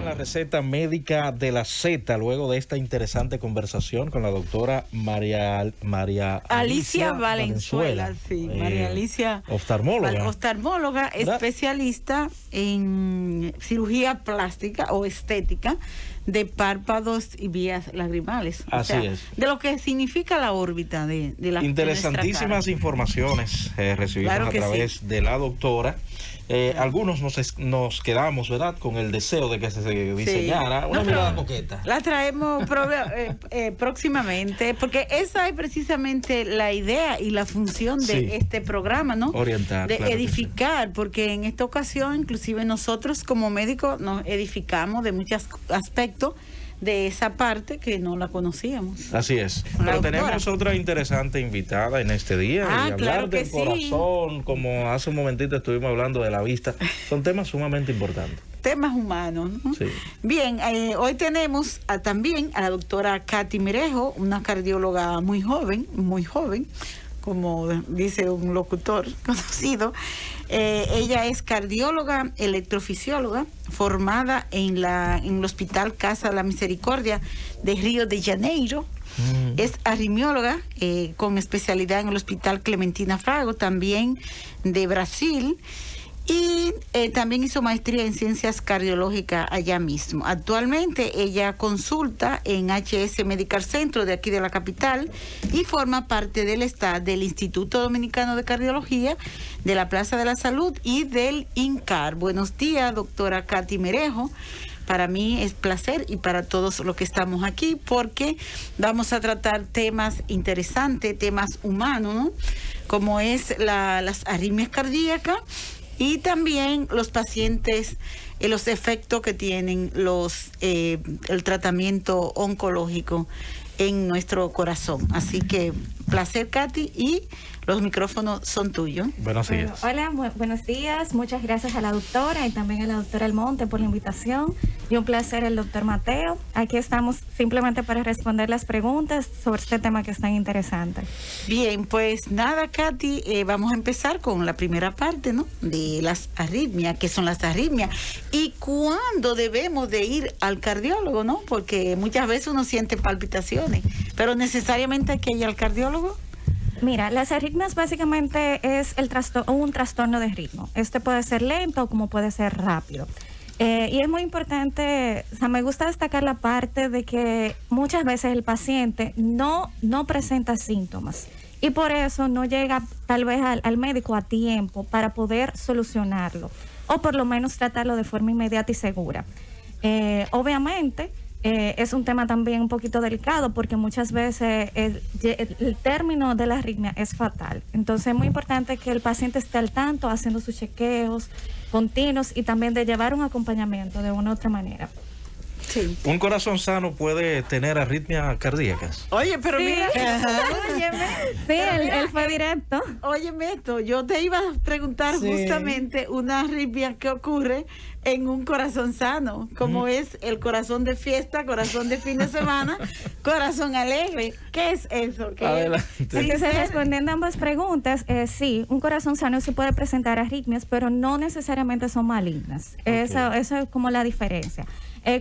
la receta médica de la Z, luego de esta interesante conversación con la doctora María Alicia Valenzuela. Sí, María Alicia. Oftalmóloga. Oftalmóloga, especialista en cirugía plástica o estética de párpados y vías lagrimales. Así es. De lo que significa la órbita de la interesantísimas informaciones recibimos a través de la doctora. Algunos nos quedamos, ¿verdad?, con el deseo de que se diseñara una mirada coqueta. La traemos próximamente, porque esa es precisamente la idea y la función de este programa, ¿no? Orientar. De edificar, porque en esta ocasión, inclusive nosotros como médicos nos edificamos de muchos aspectos de esa parte que no la conocíamos. Así es. Pero tenemos otra interesante invitada en este día y hablar del corazón, como hace un momentito estuvimos hablando de la vista, son temas sumamente importantes. Temas humanos, ¿no? Sí. Bien, hoy tenemos también a la doctora Katy Mirejo, una cardióloga muy joven, como dice un locutor conocido. Ella es cardióloga, electrofisióloga, formada en el Hospital Casa de la Misericordia de Río de Janeiro. Es arritmióloga con especialidad en el Hospital Clementina Frago, también de Brasil. Y también hizo maestría en ciencias cardiológicas allá mismo. Actualmente ella consulta en HS Medical Center de aquí de la capital y forma parte del staff del Instituto Dominicano de Cardiología, de la Plaza de la Salud y del INCAR. Buenos días, doctora Katy Mirejo. Para mí es placer y para todos los que estamos aquí, porque vamos a tratar temas interesantes, temas humanos, ¿no? Como es las arritmias cardíacas, y también los pacientes, los efectos que tienen el tratamiento oncológico en nuestro corazón. Así que placer, Katy, y los micrófonos son tuyos. Buenos días. Hola, buenos días. Muchas gracias a la doctora y también a la doctora Almonte por la invitación. Y un placer el doctor Mateo. Aquí estamos simplemente para responder las preguntas sobre este tema que es tan interesante. Bien, pues nada, Katy, vamos a empezar con la primera parte, ¿no?, de las arritmias. ¿Qué son las arritmias? Y cuándo debemos de ir al cardiólogo, ¿no? Porque muchas veces uno siente palpitaciones, pero necesariamente hay que ir al cardiólogo. Mira, las arritmias básicamente es un trastorno de ritmo. Este puede ser lento como puede ser rápido. Y es muy importante, o sea, me gusta destacar la parte de que muchas veces el paciente no presenta síntomas y por eso no llega tal vez al médico a tiempo para poder solucionarlo o por lo menos tratarlo de forma inmediata y segura. Obviamente, es un tema también un poquito delicado porque muchas veces el término de la arritmia es fatal. Entonces es muy importante que el paciente esté al tanto, haciendo sus chequeos continuos y también de llevar un acompañamiento de una u otra manera. Sí. ¿Un corazón sano puede tener arritmias cardíacas? Oye, pero mira, óyeme, sí, él fue directo. Óyeme esto, yo te iba a preguntar justamente una arritmia que ocurre en un corazón sano, como es el corazón de fiesta, corazón de fin de semana, corazón alegre. ¿Qué es eso? Entonces, respondiendo a ambas preguntas, sí, un corazón sano sí puede presentar arritmias, pero no necesariamente son malignas. Eso es como la diferencia.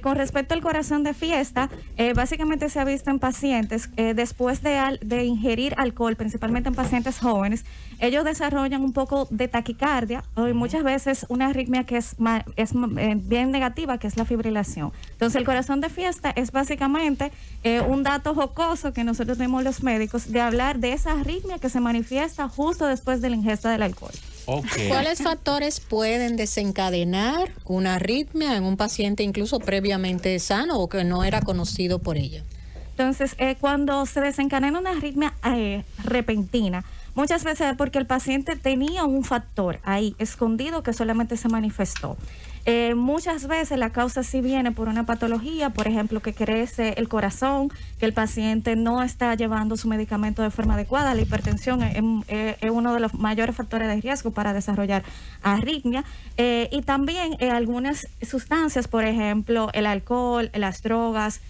Con respecto al corazón de fiesta, básicamente se ha visto en pacientes, después de ingerir alcohol, principalmente en pacientes jóvenes, ellos desarrollan un poco de taquicardia y muchas veces una arritmia que es bien negativa, que es la fibrilación. Entonces, el corazón de fiesta es básicamente un dato jocoso que nosotros tenemos los médicos de hablar de esa arritmia que se manifiesta justo después de la ingesta del alcohol. Okay. ¿Cuáles factores pueden desencadenar una arritmia en un paciente incluso previamente sano o que no era conocido por ella? Entonces, cuando se desencadena una arritmia repentina, muchas veces es porque el paciente tenía un factor ahí escondido que solamente se manifestó. Muchas veces la causa sí viene por una patología, por ejemplo, que crece el corazón, que el paciente no está llevando su medicamento de forma adecuada. La hipertensión es uno de los mayores factores de riesgo para desarrollar arritmia. Y también algunas sustancias, por ejemplo, el alcohol, las drogas,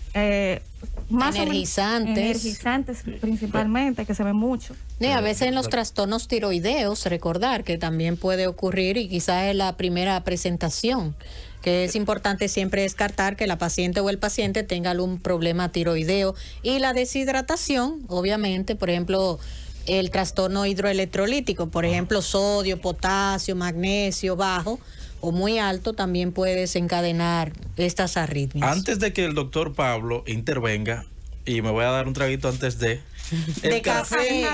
energizantes principalmente, que se ve mucho. Y a veces en los trastornos tiroideos, recordar que también puede ocurrir y quizás es la primera presentación que es importante siempre descartar que la paciente o el paciente tenga algún problema tiroideo, y la deshidratación, obviamente, por ejemplo, el trastorno hidroelectrolítico, por ejemplo, sodio, potasio, magnesio bajo o muy alto, también puede desencadenar estas arritmias. Antes de que el doctor Pablo intervenga, y me voy a dar un traguito antes de... De café.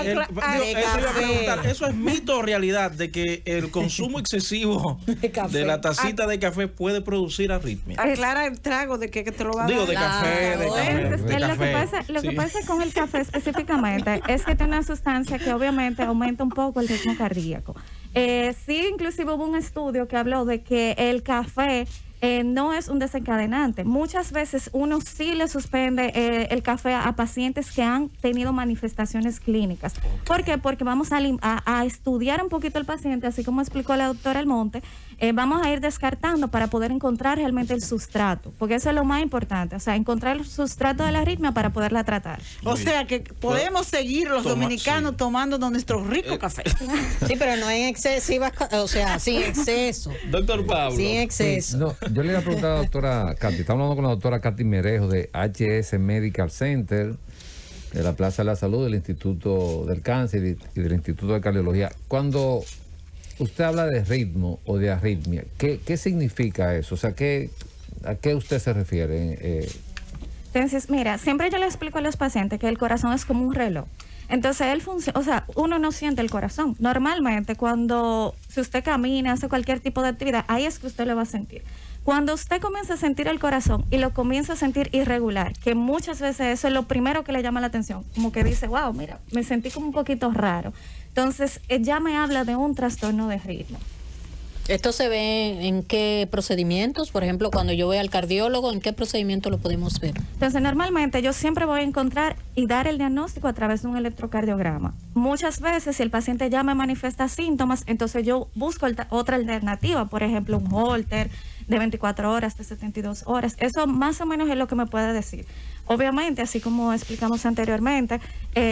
¿Eso es mito o realidad de que el consumo excesivo de la tacita de café puede producir arritmia? Aclara el trago de que te lo va a dar. Digo, de café, de café. Lo que pasa con el café específicamente es que tiene una sustancia que obviamente aumenta un poco el ritmo cardíaco. Sí, inclusive hubo un estudio que habló de que el café no es un desencadenante. Muchas veces uno sí le suspende el café a pacientes que han tenido manifestaciones clínicas. Okay. ¿Por qué? Porque vamos a estudiar un poquito el paciente, así como explicó la doctora Almonte. Vamos a ir descartando para poder encontrar realmente el sustrato, porque eso es lo más importante, o sea, encontrar el sustrato de la arritmia para poderla tratar. O sea, que podemos seguir los dominicanos tomando nuestro rico café. Sí, pero no en excesiva, o sea, sin exceso. Doctor Pablo. Sin exceso. No, yo le iba a preguntar a la doctora Katy, estamos hablando con la doctora Katy Mirejo de HS Medical Center, de la Plaza de la Salud, del Instituto del Cáncer y del Instituto de Cardiología. Cuando usted habla de ritmo o de arritmia, ¿qué significa eso? O sea, ¿a qué usted se refiere? Entonces, mira, siempre yo le explico a los pacientes que el corazón es como un reloj. Entonces, él funciona, o sea, uno no siente el corazón. Normalmente, si usted camina, hace cualquier tipo de actividad, ahí es que usted lo va a sentir. Cuando usted comienza a sentir el corazón y lo comienza a sentir irregular, que muchas veces eso es lo primero que le llama la atención, como que dice, wow, mira, me sentí como un poquito raro. Entonces, ya me habla de un trastorno de ritmo. ¿Esto se ve en qué procedimientos? Por ejemplo, cuando yo voy al cardiólogo, ¿en qué procedimiento lo podemos ver? Entonces, normalmente yo siempre voy a encontrar y dar el diagnóstico a través de un electrocardiograma. Muchas veces, si el paciente ya me manifiesta síntomas, entonces yo busco otra alternativa, por ejemplo, un Holter de 24 horas, de 72 horas. Eso más o menos es lo que me puede decir. Obviamente, así como explicamos anteriormente,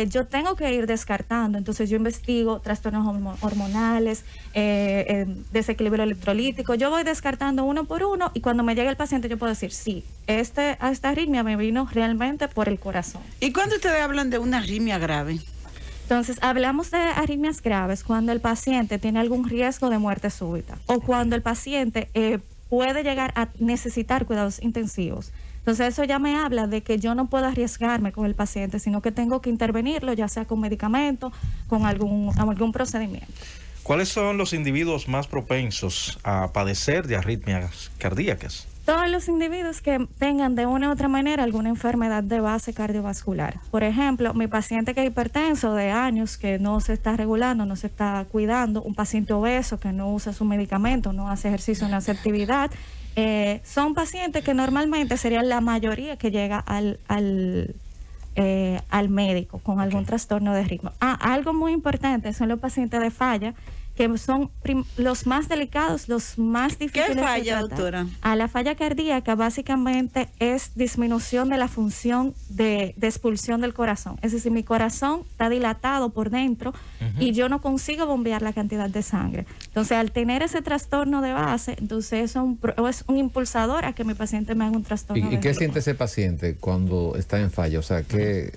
yo tengo que ir descartando. Entonces yo investigo trastornos hormonales, desequilibrio electrolítico. Yo voy descartando uno por uno y cuando me llegue el paciente yo puedo decir, sí, esta arritmia me vino realmente por el corazón. ¿Y cuándo ustedes hablan de una arritmia grave? Entonces, hablamos de arritmias graves cuando el paciente tiene algún riesgo de muerte súbita o cuando el paciente puede llegar a necesitar cuidados intensivos. Entonces eso ya me habla de que yo no puedo arriesgarme con el paciente, sino que tengo que intervenirlo, ya sea con medicamento, con algún procedimiento. ¿Cuáles son los individuos más propensos a padecer de arritmias cardíacas? Todos los individuos que tengan de una u otra manera alguna enfermedad de base cardiovascular. Por ejemplo, mi paciente que es hipertenso de años, que no se está regulando, no se está cuidando, un paciente obeso que no usa su medicamento, no hace ejercicio, no hace actividad, son pacientes que normalmente serían la mayoría que llega al médico con algún trastorno de ritmo. Algo muy importante son los pacientes de falla, que son los más delicados, los más difíciles de tratar. ¿Qué falla, doctora? La falla cardíaca básicamente es disminución de la función de expulsión del corazón. Es decir, mi corazón está dilatado por dentro y yo no consigo bombear la cantidad de sangre. Entonces, al tener ese trastorno de base, entonces es un impulsador a que mi paciente me haga un trastorno de ¿Y qué siente ese paciente cuando está en falla? O sea, ¿qué...?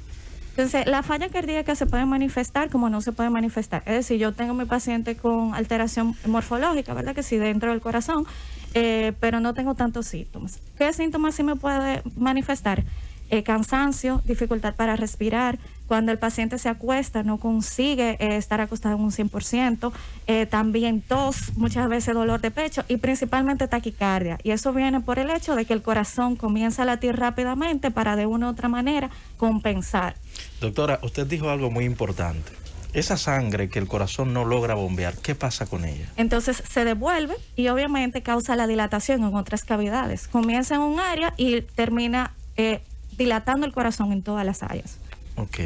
Entonces, la falla cardíaca se puede manifestar como no se puede manifestar. Es decir, yo tengo a mi paciente con alteración morfológica, ¿verdad? Que sí, dentro del corazón, pero no tengo tantos síntomas. ¿Qué síntomas sí me puede manifestar? Cansancio, dificultad para respirar. Cuando el paciente se acuesta, no consigue estar acostado en un 100%. También tos, muchas veces dolor de pecho y principalmente taquicardia. Y eso viene por el hecho de que el corazón comienza a latir rápidamente para de una u otra manera compensar. Doctora, usted dijo algo muy importante. Esa sangre que el corazón no logra bombear, ¿qué pasa con ella? Entonces se devuelve y obviamente causa la dilatación en otras cavidades. Comienza en un área y termina dilatando el corazón en todas las áreas. Ok,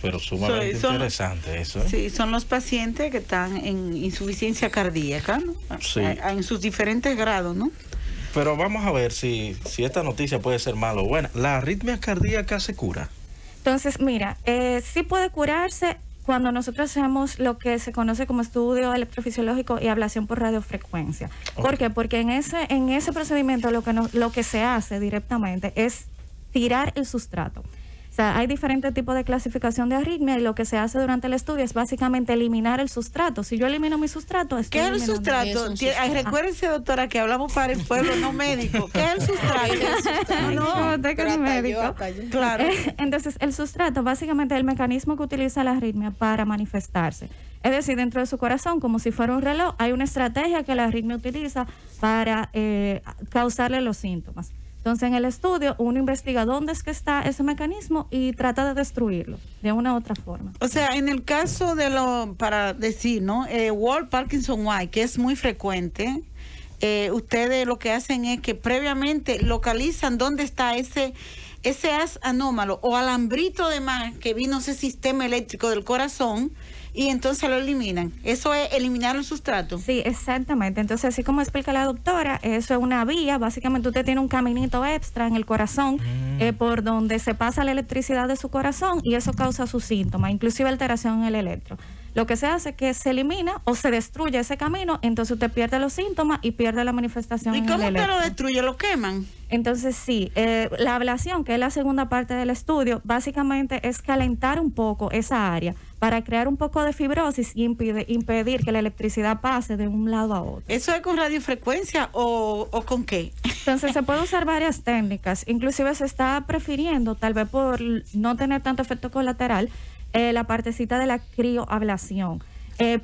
pero sumamente interesante eso. Sí, son los pacientes que están en insuficiencia cardíaca, ¿no? Sí. En sus diferentes grados, ¿no? Pero vamos a ver si esta noticia puede ser mala o buena. ¿La arritmia cardíaca se cura? Entonces, mira, sí puede curarse cuando nosotros hacemos lo que se conoce como estudio electrofisiológico y ablación por radiofrecuencia. ¿Por qué? Porque en ese procedimiento lo que se hace directamente es tirar el sustrato. O sea, hay diferentes tipos de clasificación de arritmia y lo que se hace durante el estudio es básicamente eliminar el sustrato. Si yo elimino mi sustrato, ¿qué es el sustrato? Recuérdense, doctora, que hablamos para el pueblo, no médico. ¿Qué es el sustrato? No, usted que es médico. Claro. Entonces, el sustrato básicamente es el mecanismo que utiliza la arritmia para manifestarse. Es decir, dentro de su corazón, como si fuera un reloj, hay una estrategia que la arritmia utiliza para causarle los síntomas. Entonces, en el estudio, uno investiga dónde es que está ese mecanismo y trata de destruirlo de una u otra forma. O sea, en el caso de para decir, ¿no? World Parkinson White, que es muy frecuente, ustedes lo que hacen es que previamente localizan dónde está ese haz anómalo o alambrito de más que vino ese sistema eléctrico del corazón, y entonces lo eliminan. Eso es eliminar el sustrato. Sí, exactamente. Entonces, así como explica la doctora, eso es una vía. Básicamente usted tiene un caminito extra en el corazón por donde se pasa la electricidad de su corazón y eso causa sus síntomas, inclusive alteración en el electro. Lo que se hace es que se elimina o se destruye ese camino, entonces usted pierde los síntomas y pierde la manifestación en el electro. ¿Y cómo usted lo destruye? ¿Lo queman? Entonces sí, la ablación, que es la segunda parte del estudio, básicamente es calentar un poco esa área para crear un poco de fibrosis y impedir que la electricidad pase de un lado a otro. ¿Eso es con radiofrecuencia o con qué? Entonces se puede usar varias técnicas, inclusive se está prefiriendo, tal vez por no tener tanto efecto colateral, la partecita de la crioablación.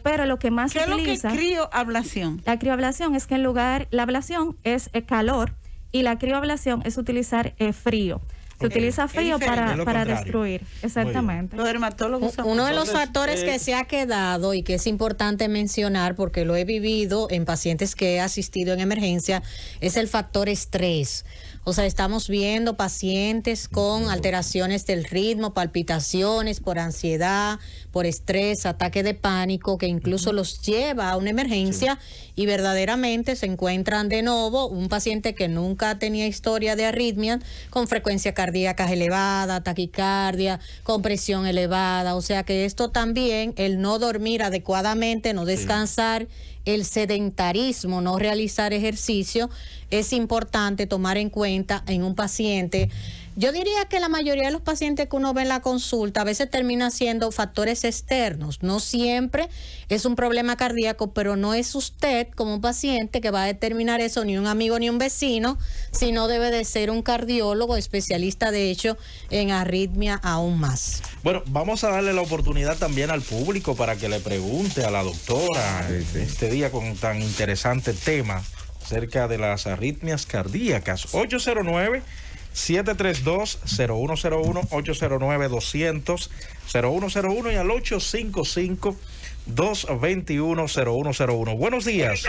Pero lo que más se utiliza... ¿Qué es lo que es crioablación? La crioablación es que la ablación es calor y la crioablación es utilizar frío. Se utiliza frío para destruir. Exactamente. Los dermatólogos. Uno de los factores que se ha quedado y que es importante mencionar, porque lo he vivido en pacientes que he asistido en emergencia, es el factor estrés. O sea, estamos viendo pacientes con alteraciones del ritmo, palpitaciones por ansiedad, por estrés, ataque de pánico, que incluso los lleva a una emergencia y verdaderamente se encuentran de nuevo un paciente que nunca tenía historia de arritmia, con frecuencia cardíaca elevada, taquicardia, con presión elevada. O sea que esto también, el no dormir adecuadamente, no descansar, el sedentarismo, no realizar ejercicio, es importante tomar en cuenta en un paciente. Yo diría que la mayoría de los pacientes que uno ve en la consulta a veces termina siendo factores externos. No siempre es un problema cardíaco, pero no es usted como paciente que va a determinar eso, ni un amigo ni un vecino, sino debe de ser un cardiólogo especialista, de hecho, en arritmia aún más. Bueno, vamos a darle la oportunidad también al público para que le pregunte a la doctora este día con tan interesante tema acerca de las arritmias cardíacas. 809-732-0101, 809-200-0101 y al 855-221-0101. Buenos días.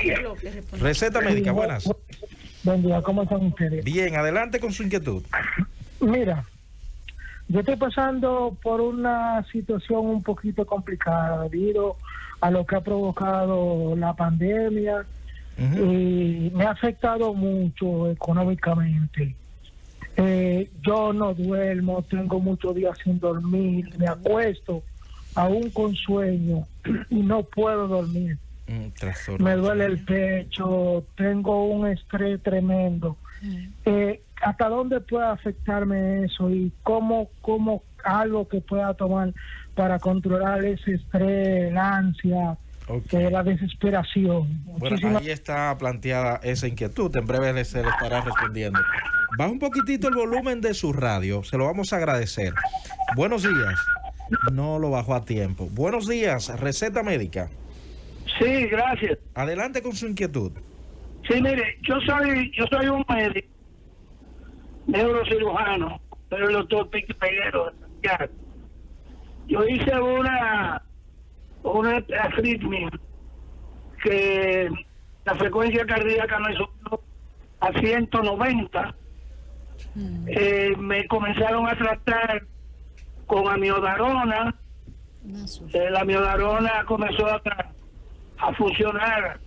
Receta médica, buenas. Buen día, ¿cómo están ustedes? Bien, adelante con su inquietud. Mira, yo estoy pasando por una situación un poquito complicada debido a lo que ha provocado la pandemia y me ha afectado mucho económicamente. Yo no duermo, tengo muchos días sin dormir, me acuesto aún con sueño y no puedo dormir. Me duele el pecho, tengo un estrés tremendo. ¿Hasta dónde puede afectarme eso y cómo algo que pueda tomar para controlar ese estrés, la ansia, la desesperación? Bueno, ahí está planteada esa inquietud. En breve se le estará respondiendo. Baja un poquitito el volumen de su radio, se lo vamos a agradecer. Buenos días. No lo bajó a tiempo. Buenos días, receta médica. Sí, gracias. Adelante con su inquietud. Sí, mire, yo soy un médico, neurocirujano, pero el doctor Pique Peguero de Santiago. Yo hice una arritmia que la frecuencia cardíaca me subió a 190. Me comenzaron a tratar con amiodarona. La amiodarona comenzó a funcionar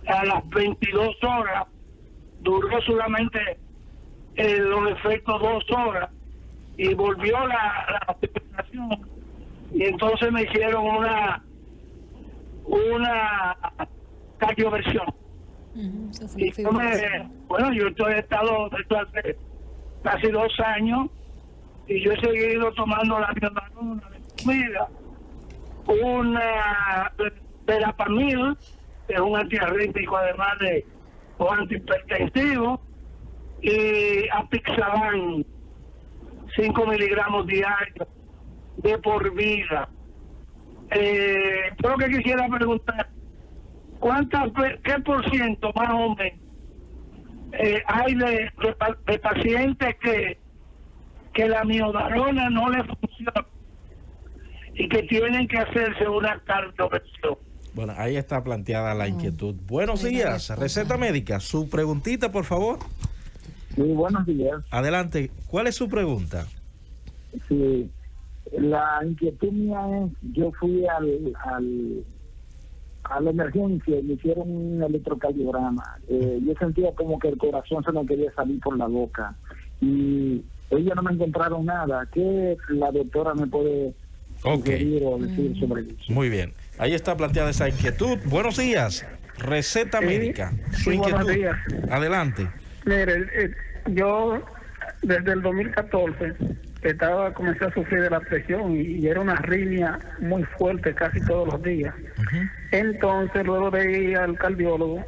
a las 22 horas. Duró solamente los efectos 2 horas y volvió la recuperación y entonces me hicieron una cardioversión. Y bueno, yo he estado esto hace casi 2 años y yo he seguido tomando la miodarona de comida, una verapamil, que es un antiarrítmico además de un antihipertensivo, y apixaban 5 miligramos diarios de por vida. Pero que quisiera preguntar, ¿qué por ciento más o menos hay de pacientes que la miodarona no le funciona y que tienen que hacerse una cardioversión? Bueno, ahí está planteada la inquietud. Buenos días, receta médica. Su preguntita, por favor. Sí, buenos días. Adelante, ¿cuál es su pregunta? Sí, la inquietud mía es, yo fui a la emergencia y me hicieron un electrocardiograma. Yo sentía como que el corazón se me quería salir por la boca y ellos no me encontraron nada. ¿Qué la doctora me puede sugerir o decir sobre eso? Muy bien, ahí está planteada esa inquietud. Buenos días, receta médica. Su inquietud. Buenos días. Adelante. Mire, yo desde el 2014 comencé a sufrir de la presión y era una arritmia muy fuerte casi todos los días. Entonces, luego de ir al cardiólogo,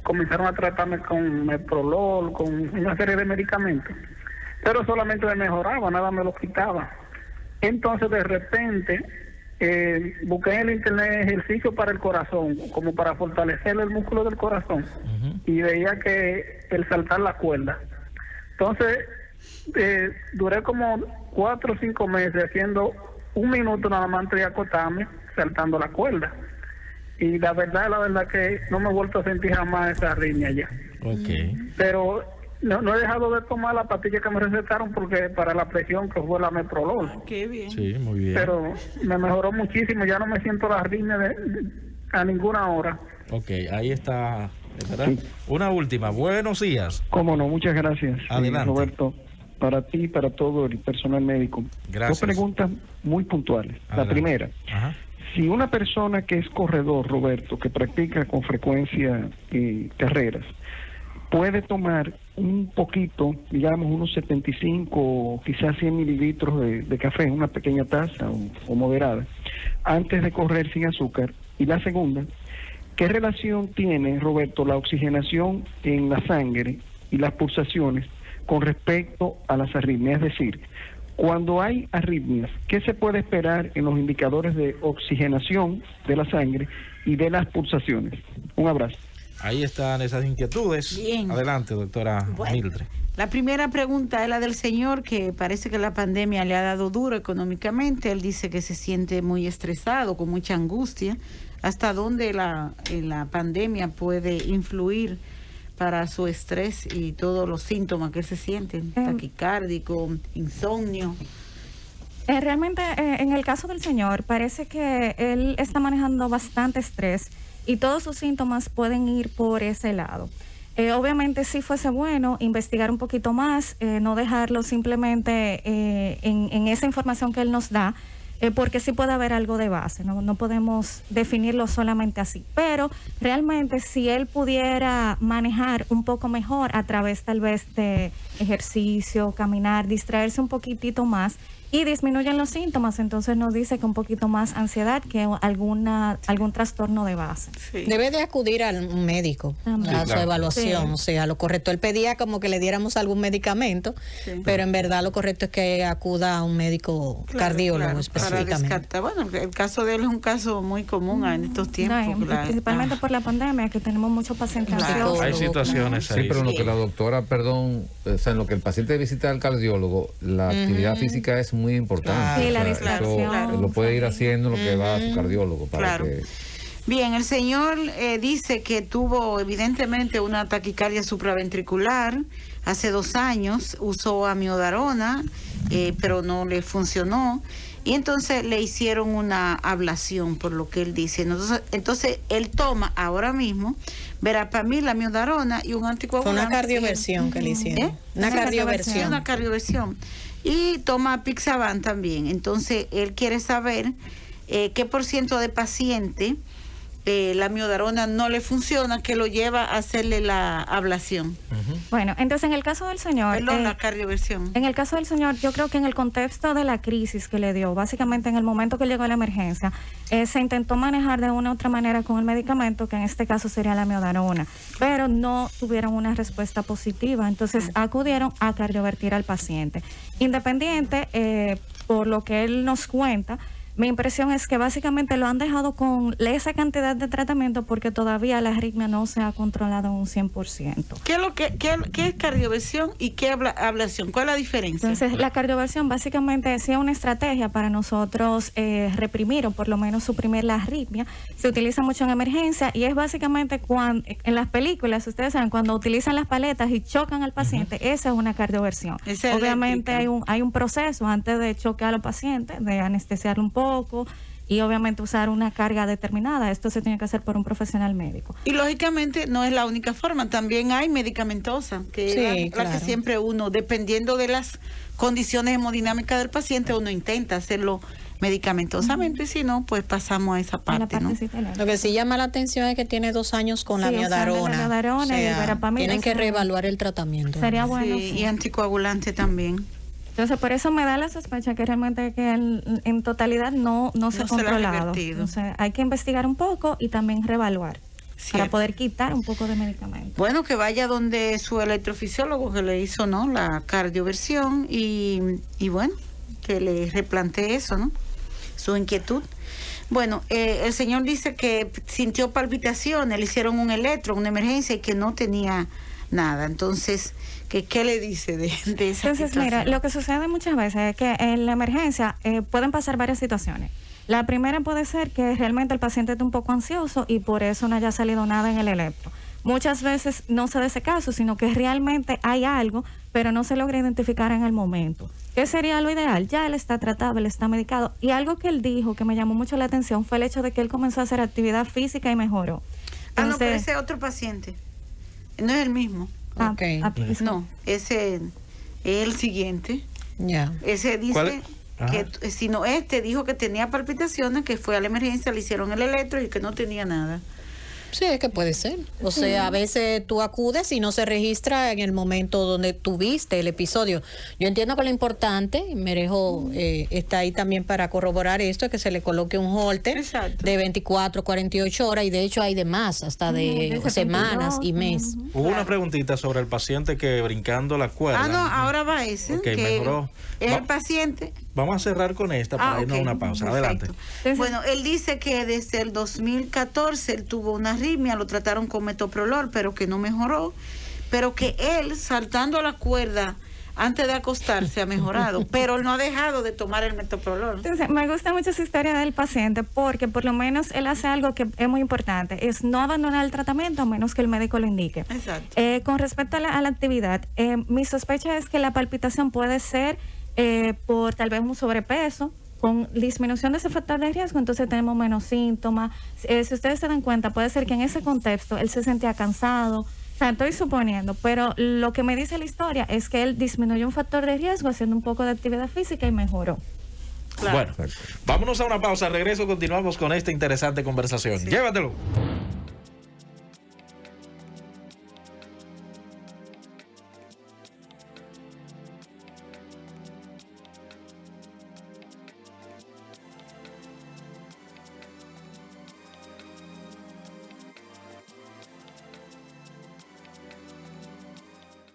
comenzaron a tratarme con Meprolol, con una serie de medicamentos, pero solamente me mejoraba, nada me lo quitaba. Entonces, de repente, busqué en el internet ejercicio para el corazón, como para fortalecer el músculo del corazón, y veía que el saltar la cuerda. Entonces, duré como 4 o 5 meses haciendo 1 minuto nada más antes de acostarme, saltando la cuerda. Y la verdad que no me he vuelto a sentir jamás esa arritmia ya. Pero no he dejado de tomar la pastilla que me recetaron porque para la presión, que fue la Meprolol. Qué bien. Sí, muy bien. Pero me mejoró muchísimo, ya no me siento la arritmia a ninguna hora. Ok, ahí está, ¿verdad? Sí. Una última, buenos días. Cómo no, muchas gracias. Adelante. Roberto, para ti y para todo el personal médico. Gracias. 2 preguntas muy puntuales. Adelante. La primera, si una persona que es corredor, Roberto, que practica con frecuencia carreras, puede tomar un poquito, digamos unos 75 o quizás 100 mililitros de café, una pequeña taza o moderada, antes de correr sin azúcar. Y la segunda, ¿qué relación tiene, Roberto, la oxigenación en la sangre y las pulsaciones con respecto a las arritmias? Es decir, cuando hay arritmias, ¿qué se puede esperar en los indicadores de oxigenación de la sangre y de las pulsaciones? Un abrazo. Ahí están esas inquietudes. Bien. Adelante, doctora Mildred. La primera pregunta es la del señor, que parece que la pandemia le ha dado duro económicamente. Él dice que se siente muy estresado, con mucha angustia. ¿Hasta dónde la pandemia puede influir para su estrés y todos los síntomas que se sienten? Taquicárdico, insomnio. Realmente, en el caso del señor, parece que él está manejando bastante estrés y todos sus síntomas pueden ir por ese lado. Obviamente, si fuese bueno investigar un poquito más, no dejarlo simplemente en esa información que él nos da, porque sí puede haber algo de base, no podemos definirlo solamente así. Pero realmente, si él pudiera manejar un poco mejor a través tal vez de ejercicio, caminar, distraerse un poquitito más, y disminuyen los síntomas, entonces nos dice que un poquito más ansiedad que algún trastorno de base. Sí. Debe de acudir al médico a su evaluación, o sea, lo correcto, él pedía como que le diéramos algún medicamento, pero en verdad lo correcto es que acuda a un médico cardiólogo específicamente. Bueno, el caso de él es un caso muy común en estos tiempos. Principalmente por la pandemia, que tenemos muchos pacientes ansiosos. Hay situaciones ahí. Sí, pero en lo que la doctora, o sea, en lo que el paciente visita al cardiólogo, la actividad física es muy importante. Sí, la distracción. Lo puede ir haciendo lo que va a su cardiólogo para que... Bien, el señor dice que tuvo evidentemente una taquicardia supraventricular hace 2 años, usó amiodarona, pero no le funcionó, y entonces le hicieron una ablación, por lo que él dice. Entonces él toma ahora mismo verapamil, amiodarona y un anticoagulante. Fue una cardioversión que le hicieron. Una cardioversión. Una cardioversión. y toma Pixaban también. Entonces, él quiere saber qué % de paciente la miodarona no le funciona, que lo lleva a hacerle la ablación. Bueno, entonces en el caso del señor... Perdón, la cardioversión. En el caso del señor, yo creo que en el contexto de la crisis que le dio, básicamente en el momento que llegó a la emergencia, se intentó manejar de una u otra manera con el medicamento, que en este caso sería la miodarona, pero no tuvieron una respuesta positiva, entonces acudieron a cardiovertir al paciente. Independiente, por lo que él nos cuenta, mi impresión es que básicamente lo han dejado con esa cantidad de tratamiento porque todavía la arritmia no se ha controlado un 100%. ¿Qué es cardioversión y qué ablación? ¿Cuál es la diferencia? Entonces, la cardioversión básicamente es una estrategia para nosotros reprimir o por lo menos suprimir la arritmia. Se utiliza mucho en emergencia y es básicamente cuando en las películas, ustedes saben, cuando utilizan las paletas y chocan al paciente, esa es una cardioversión. Obviamente hay un proceso antes de chocar al paciente, de anestesiarlo un poco y obviamente usar una carga determinada. Esto se tiene que hacer por un profesional médico. Y lógicamente no es la única forma, también hay medicamentosa, que es la que siempre uno, dependiendo de las condiciones hemodinámicas del paciente, uno intenta hacerlo medicamentosamente, si no, pues pasamos a esa parte, ¿no? Lo que sí llama la atención es que tiene 2 años con la miodarona. O sea, tienen que reevaluar el tratamiento. Sería bueno. Y anticoagulante también. Entonces, por eso me da la sospecha que realmente que en totalidad no se ha controlado. Entonces, hay que investigar un poco y también reevaluar para poder quitar un poco de medicamento. Bueno, que vaya donde su electrofisiólogo que le hizo, ¿no?, la cardioversión y bueno, que le replantee eso, ¿no?, su inquietud. Bueno, el señor dice que sintió palpitaciones, le hicieron un electro, una emergencia y que no tenía nada. Entonces, ¿qué le dice de esa Entonces, situación? mira, lo que sucede muchas veces es que en la emergencia pueden pasar varias situaciones. La primera puede ser que realmente el paciente esté un poco ansioso y por eso no haya salido nada en el electro. Muchas veces no se da ese caso, sino que realmente hay algo, pero no se logra identificar en el momento. ¿Qué sería lo ideal? Ya él está tratado, él está medicado. Y algo que él dijo que me llamó mucho la atención fue el hecho de que él comenzó a hacer actividad física y mejoró. Entonces, no, pero ese es otro paciente. No es el mismo. No, ese es el siguiente. Ese dice que sino dijo que tenía palpitaciones, que fue a la emergencia, le hicieron el electro y que no tenía nada. Sí, es que puede ser. O sea, a veces tú acudes y no se registra en el momento donde tuviste el episodio. Yo entiendo que lo importante, Merejo está ahí también para corroborar esto, es que se le coloque un holter de 24, 48 horas y de hecho hay de más, hasta de semanas y mes. Hubo una preguntita sobre el paciente que brincando la cuerda. No, ahora va ese. Que mejoró. Es el paciente. Vamos a cerrar con esta para irnos a una pausa. Adelante. Bueno, él dice que desde el 2014 él tuvo una arritmia, lo trataron con metoprolol, pero que no mejoró, pero que él, saltando a la cuerda antes de acostarse, ha mejorado, pero él no ha dejado de tomar el metoprolol. Entonces, me gusta mucho esa historia del paciente porque por lo menos él hace algo que es muy importante, es no abandonar el tratamiento a menos que el médico lo indique. Exacto. Con respecto a la actividad, mi sospecha es que la palpitación puede ser por tal vez un sobrepeso. Con disminución de ese factor de riesgo, entonces tenemos menos síntomas. Si ustedes se dan cuenta, puede ser que en ese contexto él se sentía cansado. O sea, estoy suponiendo, pero lo que me dice la historia es que él disminuyó un factor de riesgo haciendo un poco de actividad física y mejoró. Bueno, vámonos a una pausa. Regreso, continuamos con esta interesante conversación. Llévatelo.